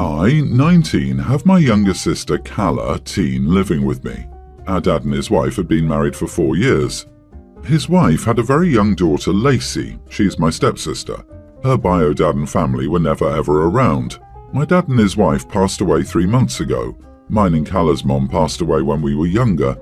I, 19, have my younger sister Calla, teen, living with me. Our dad and his wife had been married for 4 years. His wife had a very young daughter, Lacey. She's my stepsister. Her bio dad and family were never ever around. My dad and his wife passed away 3 months ago. Mine and Calla's mom passed away when we were younger.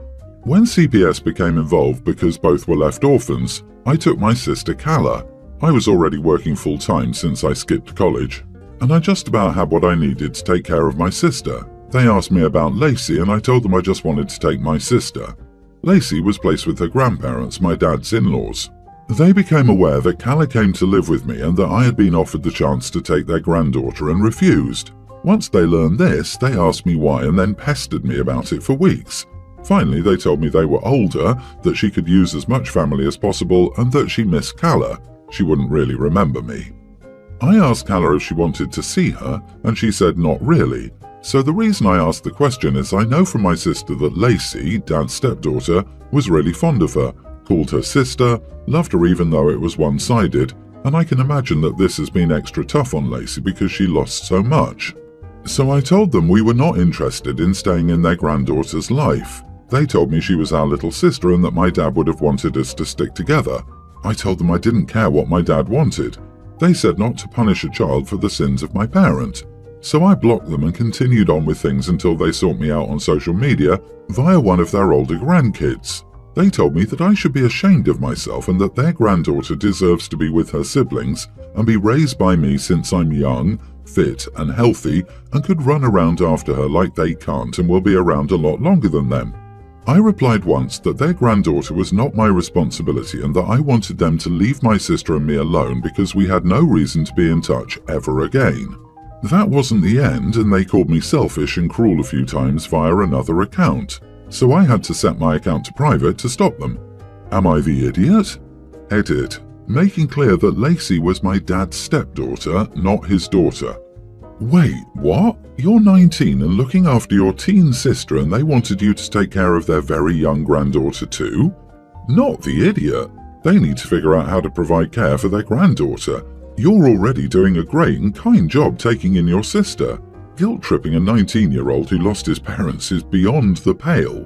When CPS became involved because both were left orphans, I took my sister Calla. I was already working full-time since I skipped college, and I just about had what I needed to take care of my sister. They asked me about Lacey and I told them I just wanted to take my sister. Lacey was placed with her grandparents, my dad's in-laws. They became aware that Calla came to live with me and that I had been offered the chance to take their granddaughter and refused. Once they learned this, they asked me why and then pestered me about it for weeks. Finally, they told me they were older, that she could use as much family as possible, and that she missed Calla. She wouldn't really remember me. I asked Calla if she wanted to see her, and she said not really. So the reason I asked the question is I know from my sister that Lacey, Dad's stepdaughter, was really fond of her, called her sister, loved her even though it was one-sided, and I can imagine that this has been extra tough on Lacey because she lost so much. So I told them we were not interested in staying in their granddaughter's life. They told me she was our little sister and that my dad would have wanted us to stick together. I told them I didn't care what my dad wanted. They said not to punish a child for the sins of my parent. So I blocked them and continued on with things until they sought me out on social media via one of their older grandkids. They told me that I should be ashamed of myself and that their granddaughter deserves to be with her siblings and be raised by me since I'm young, fit and healthy and could run around after her like they can't and will be around a lot longer than them. I replied once that their granddaughter was not my responsibility and that I wanted them to leave my sister and me alone because we had no reason to be in touch ever again. That wasn't the end, and they called me selfish and cruel a few times via another account, so I had to set my account to private to stop them. Am I the idiot? Edit. Making clear that Lacey was my dad's stepdaughter, not his daughter. Wait, what? You're 19 and looking after your teen sister and they wanted you to take care of their very young granddaughter too? Not the idiot. They need to figure out how to provide care for their granddaughter. You're already doing a great and kind job taking in your sister. Guilt-tripping a 19-year-old who lost his parents is beyond the pale.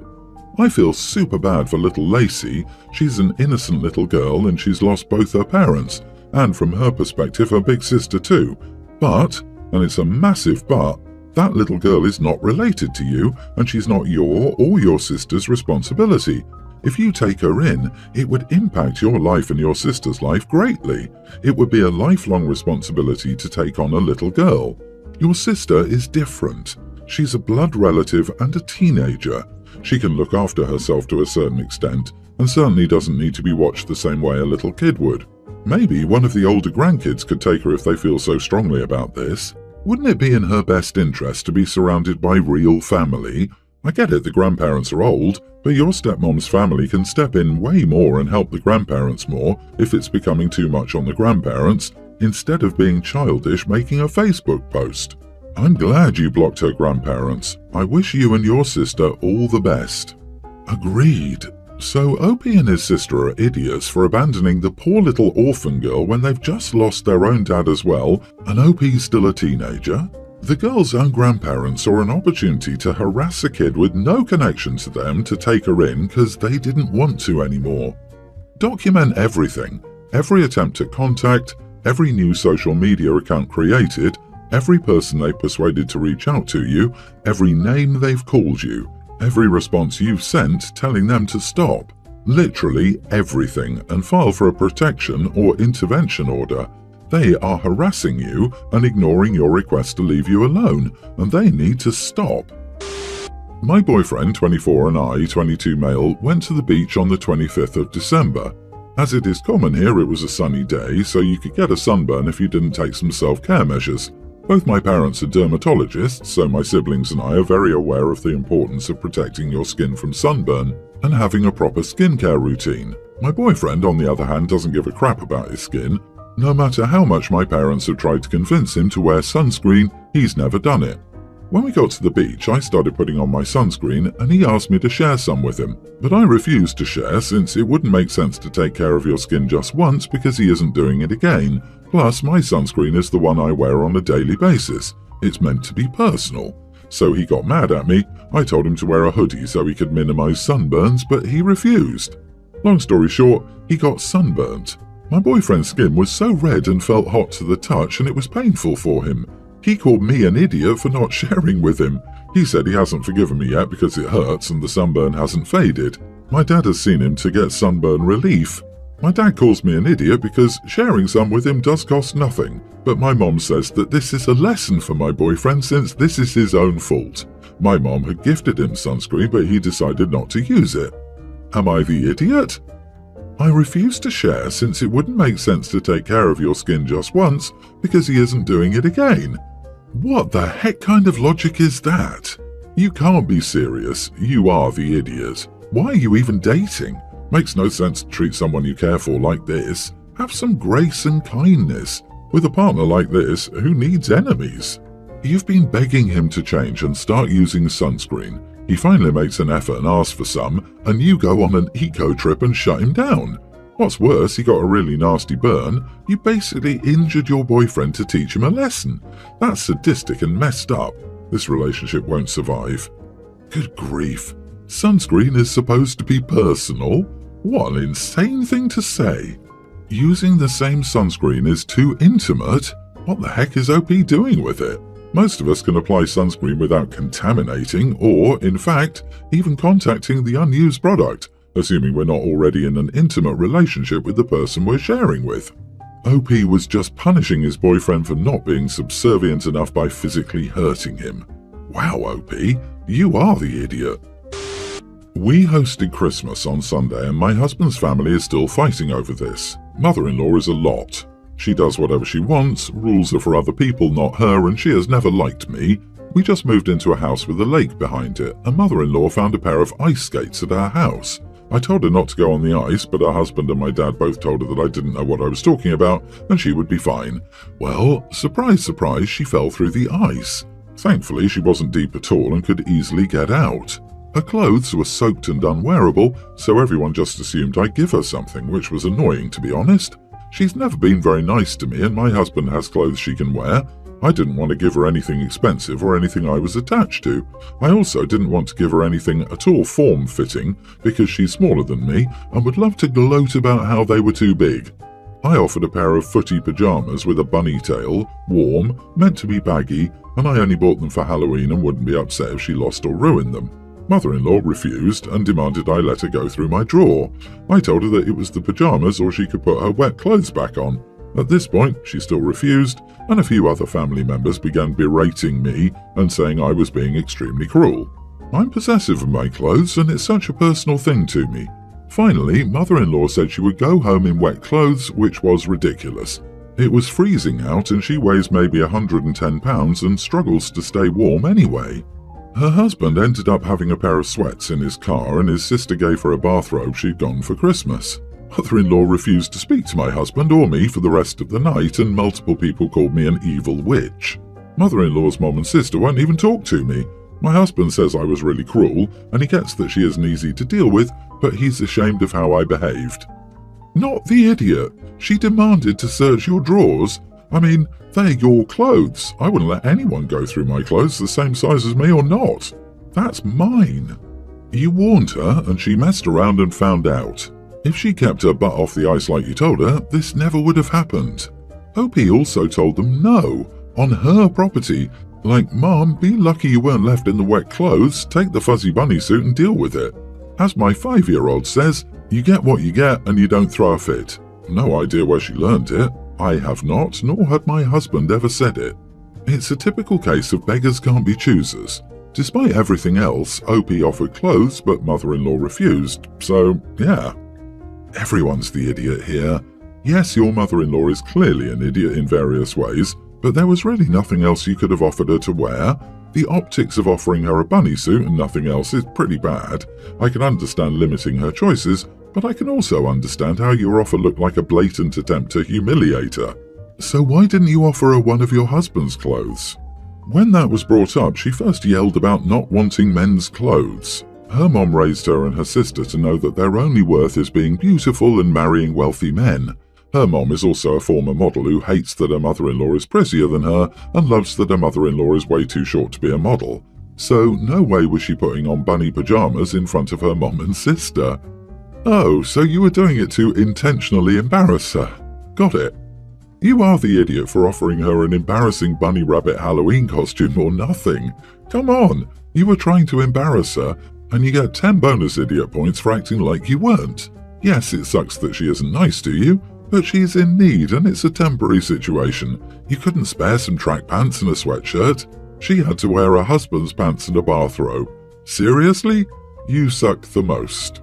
I feel super bad for little Lacey. She's an innocent little girl and she's lost both her parents, and from her perspective her big sister too. But, and it's a massive but, that little girl is not related to you and she's not your or your sister's responsibility. If you take her in, it would impact your life and your sister's life greatly. It would be a lifelong responsibility to take on a little girl. Your sister is different. She's a blood relative and a teenager. She can look after herself to a certain extent and certainly doesn't need to be watched the same way a little kid would. Maybe one of the older grandkids could take her if they feel so strongly about this. Wouldn't it be in her best interest to be surrounded by real family? I get it, the grandparents are old, but your stepmom's family can step in way more and help the grandparents more if it's becoming too much on the grandparents, instead of being childish making a Facebook post. I'm glad you blocked her grandparents. I wish you and your sister all the best. Agreed. So Opie and his sister are idiots for abandoning the poor little orphan girl when they've just lost their own dad as well, and Opie's still a teenager? The girl's own grandparents saw an opportunity to harass a kid with no connection to them to take her in because they didn't want to anymore. Document everything, every attempt at contact, every new social media account created, every person they've persuaded to reach out to you, every name they've called you, every response you've sent telling them to stop. Literally everything, and file for a protection or intervention order. They are harassing you and ignoring your request to leave you alone, and they need to stop. My boyfriend, 24, and I, 22 male, went to the beach on the 25th of December. As it is common here, it was a sunny day, so you could get a sunburn if you didn't take some self-care measures. Both my parents are dermatologists, so my siblings and I are very aware of the importance of protecting your skin from sunburn and having a proper skincare routine. My boyfriend, on the other hand, doesn't give a crap about his skin. No matter how much my parents have tried to convince him to wear sunscreen, he's never done it. When we got to the beach, I started putting on my sunscreen and he asked me to share some with him. But I refused to share since it wouldn't make sense to take care of your skin just once because he isn't doing it again. Plus, my sunscreen is the one I wear on a daily basis. It's meant to be personal. So he got mad at me. I told him to wear a hoodie so he could minimize sunburns, but he refused. Long story short, he got sunburnt. My boyfriend's skin was so red and felt hot to the touch, and it was painful for him. He called me an idiot for not sharing with him. He said he hasn't forgiven me yet because it hurts and the sunburn hasn't faded. My dad has seen him to get sunburn relief. My dad calls me an idiot because sharing some with him does cost nothing, but my mom says that this is a lesson for my boyfriend since this is his own fault. My mom had gifted him sunscreen, but he decided not to use it. Am I the idiot? I refuse to share since it wouldn't make sense to take care of your skin just once because he isn't doing it again. What the heck kind of logic is that? You can't be serious. You are the idiot. Why are you even dating? Makes no sense to treat someone you care for like this. Have some grace and kindness. With a partner like this, who needs enemies? You've been begging him to change and start using sunscreen. He finally makes an effort and asks for some, and you go on an eco trip and shut him down. What's worse, he got a really nasty burn. You basically injured your boyfriend to teach him a lesson. That's sadistic and messed up. This relationship won't survive. Good grief. Sunscreen is supposed to be personal? What an insane thing to say. Using the same sunscreen is too intimate? What the heck is OP doing with it? Most of us can apply sunscreen without contaminating or, in fact, even contacting the unused product, assuming we're not already in an intimate relationship with the person we're sharing with. OP was just punishing his boyfriend for not being subservient enough by physically hurting him. Wow, OP, you are the idiot. We hosted Christmas on Sunday and my husband's family is still fighting over this. Mother-in-law is a lot. She does whatever she wants, rules are for other people, not her, and she has never liked me. We just moved into a house with a lake behind it, and mother-in-law found a pair of ice skates at our house. I told her not to go on the ice, but her husband and my dad both told her that I didn't know what I was talking about, and she would be fine. Well, surprise, surprise, she fell through the ice. Thankfully, she wasn't deep at all and could easily get out. Her clothes were soaked and unwearable, so everyone just assumed I'd give her something, which was annoying, to be honest. She's never been very nice to me, and my husband has clothes she can wear. I didn't want to give her anything expensive or anything I was attached to. I also didn't want to give her anything at all form-fitting, because she's smaller than me and would love to gloat about how they were too big. I offered a pair of footy pajamas with a bunny tail, warm, meant to be baggy, and I only bought them for Halloween and wouldn't be upset if she lost or ruined them. Mother-in-law refused and demanded I let her go through my drawer. I told her that it was the pajamas or she could put her wet clothes back on. At this point, she still refused, and a few other family members began berating me and saying I was being extremely cruel. I'm possessive of my clothes and it's such a personal thing to me. Finally, mother-in-law said she would go home in wet clothes, which was ridiculous. It was freezing out and she weighs maybe 110 pounds and struggles to stay warm anyway. Her husband ended up having a pair of sweats in his car and his sister gave her a bathrobe she'd gotten for Christmas. Mother-in-law refused to speak to my husband or me for the rest of the night and multiple people called me an evil witch. Mother-in-law's mom and sister won't even talk to me. My husband says I was really cruel and he gets that she isn't easy to deal with, but he's ashamed of how I behaved. Not the idiot. She demanded to search your drawers. I mean, they're your clothes. I wouldn't let anyone go through my clothes the same size as me or not. That's mine. You warned her and she messed around and found out. If she kept her butt off the ice like you told her, this never would have happened. OP also told them no, on her property. Like, Mom, be lucky you weren't left in the wet clothes, take the fuzzy bunny suit and deal with it. As my 5-year-old says, you get what you get and you don't throw a fit. No idea where she learned it. I have not, nor had my husband ever said it. It's a typical case of beggars can't be choosers. Despite everything else, OP offered clothes, but mother-in-law refused, so yeah. Everyone's the idiot here. Yes, your mother-in-law is clearly an idiot in various ways, but there was really nothing else you could have offered her to wear. The optics of offering her a bunny suit and nothing else is pretty bad. I can understand limiting her choices, but I can also understand how your offer looked like a blatant attempt to humiliate her. So why didn't you offer her one of your husband's clothes? When that was brought up, she first yelled about not wanting men's clothes. Her mom raised her and her sister to know that their only worth is being beautiful and marrying wealthy men. Her mom is also a former model who hates that her mother-in-law is prettier than her and loves that her mother-in-law is way too short to be a model. So no way was she putting on bunny pajamas in front of her mom and sister. Oh, so you were doing it to intentionally embarrass her. Got it. You are the idiot for offering her an embarrassing bunny rabbit Halloween costume or nothing. Come on, you were trying to embarrass her, and you get 10 bonus idiot points for acting like you weren't. Yes, it sucks that she isn't nice to you, but she's in need and it's a temporary situation. You couldn't spare some track pants and a sweatshirt. She had to wear her husband's pants and a bathrobe. Seriously? You suck the most.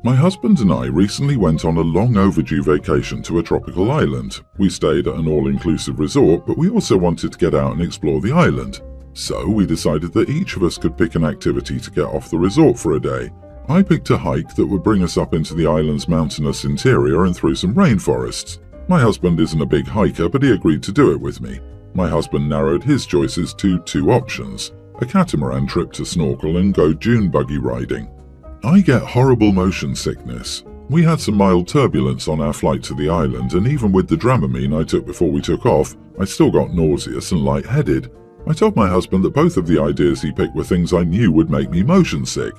My husband and I recently went on a long overdue vacation to a tropical island. We stayed at an all-inclusive resort, but we also wanted to get out and explore the island. So we decided that each of us could pick an activity to get off the resort for a day. I picked a hike that would bring us up into the island's mountainous interior and through some rainforests. My husband isn't a big hiker, but he agreed to do it with me. My husband narrowed his choices to 2 options: a catamaran trip to snorkel and go dune buggy riding. I get horrible motion sickness. We had some mild turbulence on our flight to the island, and even with the Dramamine I took before we took off, I still got nauseous and lightheaded. I told my husband that both of the ideas he picked were things I knew would make me motion sick.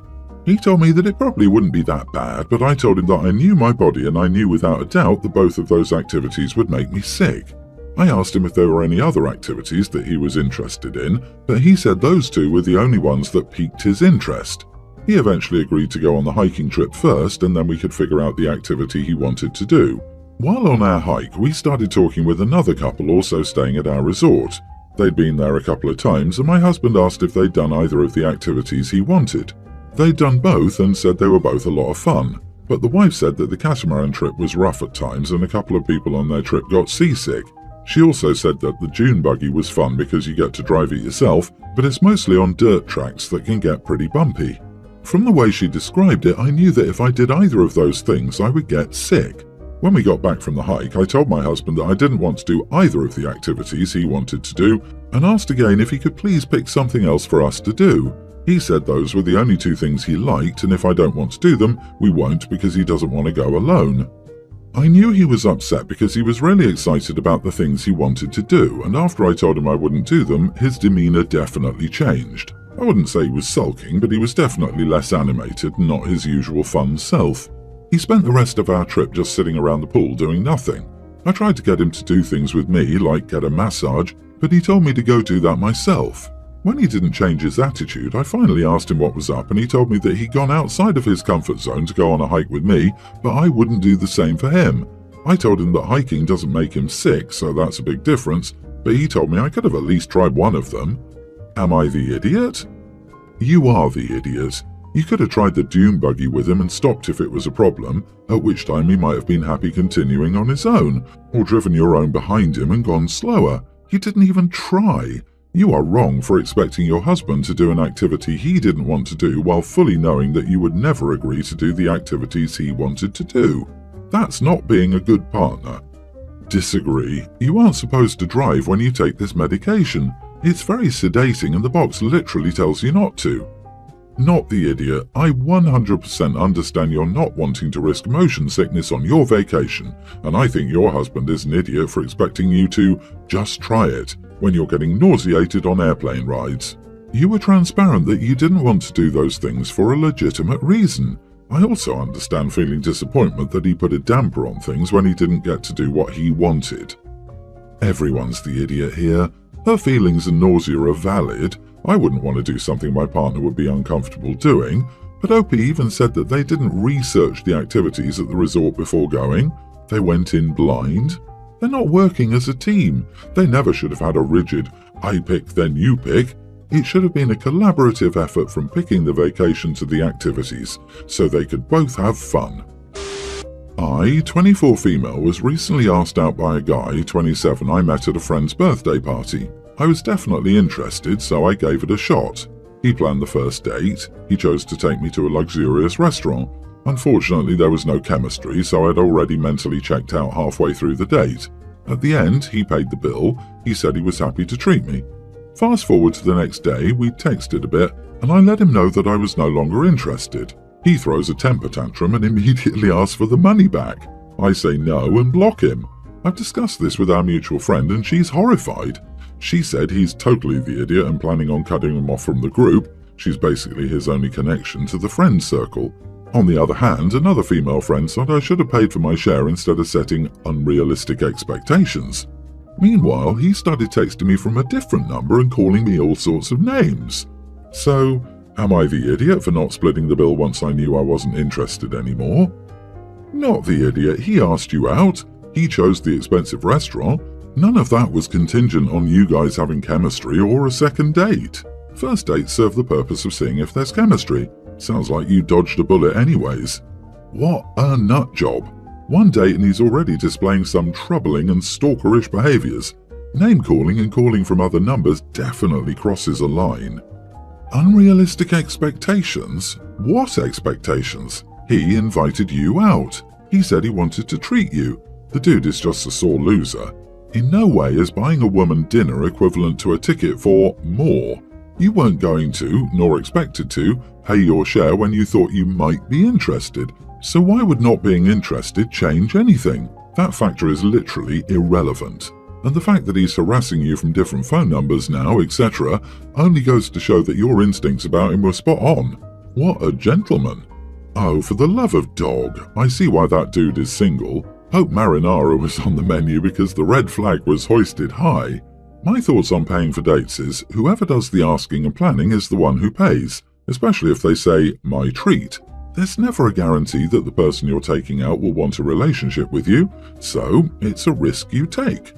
He told me that it probably wouldn't be that bad, but I told him that I knew my body and I knew without a doubt that both of those activities would make me sick. I asked him if there were any other activities that he was interested in, but he said those 2 were the only ones that piqued his interest. He eventually agreed to go on the hiking trip first, and then we could figure out the activity he wanted to do. While on our hike, we started talking with another couple also staying at our resort. They'd been there a couple of times, and my husband asked if they'd done either of the activities he wanted. They'd done both and said they were both a lot of fun, but the wife said that the catamaran trip was rough at times and a couple of people on their trip got seasick. She also said that the dune buggy was fun because you get to drive it yourself, but it's mostly on dirt tracks that can get pretty bumpy. From the way she described it, I knew that if I did either of those things, I would get sick. When we got back from the hike, I told my husband that I didn't want to do either of the activities he wanted to do, and asked again if he could please pick something else for us to do. He said those were the only 2 things he liked, and if I don't want to do them, we won't because he doesn't want to go alone. I knew he was upset because he was really excited about the things he wanted to do, and after I told him I wouldn't do them, his demeanor definitely changed. I wouldn't say he was sulking, but he was definitely less animated and not his usual fun self. He spent the rest of our trip just sitting around the pool doing nothing. I tried to get him to do things with me, like get a massage, but he told me to go do that myself. When he didn't change his attitude, I finally asked him what was up, and he told me that he'd gone outside of his comfort zone to go on a hike with me, but I wouldn't do the same for him. I told him that hiking doesn't make him sick, so that's a big difference, but he told me I could have at least tried one of them. Am I the idiot? You are the idiot. You could have tried the dune buggy with him and stopped if it was a problem, at which time he might have been happy continuing on his own, or driven your own behind him and gone slower. You didn't even try. You are wrong for expecting your husband to do an activity he didn't want to do while fully knowing that you would never agree to do the activities he wanted to do. That's not being a good partner. Disagree. You aren't supposed to drive when you take this medication. It's very sedating and the box literally tells you not to. Not the idiot. I 100% understand you're not wanting to risk motion sickness on your vacation, and I think your husband is an idiot for expecting you to just try it when you're getting nauseated on airplane rides. You were transparent that you didn't want to do those things for a legitimate reason. I also understand feeling disappointment that he put a damper on things when he didn't get to do what he wanted. Everyone's the idiot here. Her feelings and nausea are valid. I wouldn't want to do something my partner would be uncomfortable doing, but Opie even said that they didn't research the activities at the resort before going. They went in blind. They're not working as a team. They never should have had a rigid, I pick then you pick. It should have been a collaborative effort from picking the vacation to the activities, so they could both have fun. I, 24 female, was recently asked out by a guy, 27, I met at a friend's birthday party. I was definitely interested, so I gave it a shot. He planned the first date. He chose to take me to a luxurious restaurant. Unfortunately, there was no chemistry, so I'd already mentally checked out halfway through the date. At the end, he paid the bill. He said he was happy to treat me. Fast forward to the next day, we texted a bit, and I let him know that I was no longer interested. He throws a temper tantrum and immediately asks for the money back. I say no and block him. I've discussed this with our mutual friend and she's horrified. She said he's totally the idiot and planning on cutting him off from the group. She's basically his only connection to the friend circle. On the other hand, another female friend said I should have paid for my share instead of setting unrealistic expectations. Meanwhile, he started texting me from a different number and calling me all sorts of names. So, am I the idiot for not splitting the bill once I knew I wasn't interested anymore? Not the idiot, he asked you out. He chose the expensive restaurant. None of that was contingent on you guys having chemistry or a second date. First dates serve the purpose of seeing if there's chemistry. Sounds like you dodged a bullet anyways. What a nut job. One date and he's already displaying some troubling and stalkerish behaviours. Name-calling and calling from other numbers definitely crosses a line. Unrealistic expectations? What expectations? He invited you out. He said he wanted to treat you. The dude is just a sore loser. In no way is buying a woman dinner equivalent to a ticket for more. You weren't going to, nor expected to, pay your share when you thought you might be interested. So why would not being interested change anything? That factor is literally irrelevant. And the fact that he's harassing you from different phone numbers now, etc., only goes to show that your instincts about him were spot on. What a gentleman. Oh, for the love of dog, I see why that dude is single. Hope marinara was on the menu because the red flag was hoisted high. My thoughts on paying for dates is, whoever does the asking and planning is the one who pays, especially if they say, my treat. There's never a guarantee that the person you're taking out will want a relationship with you, so it's a risk you take.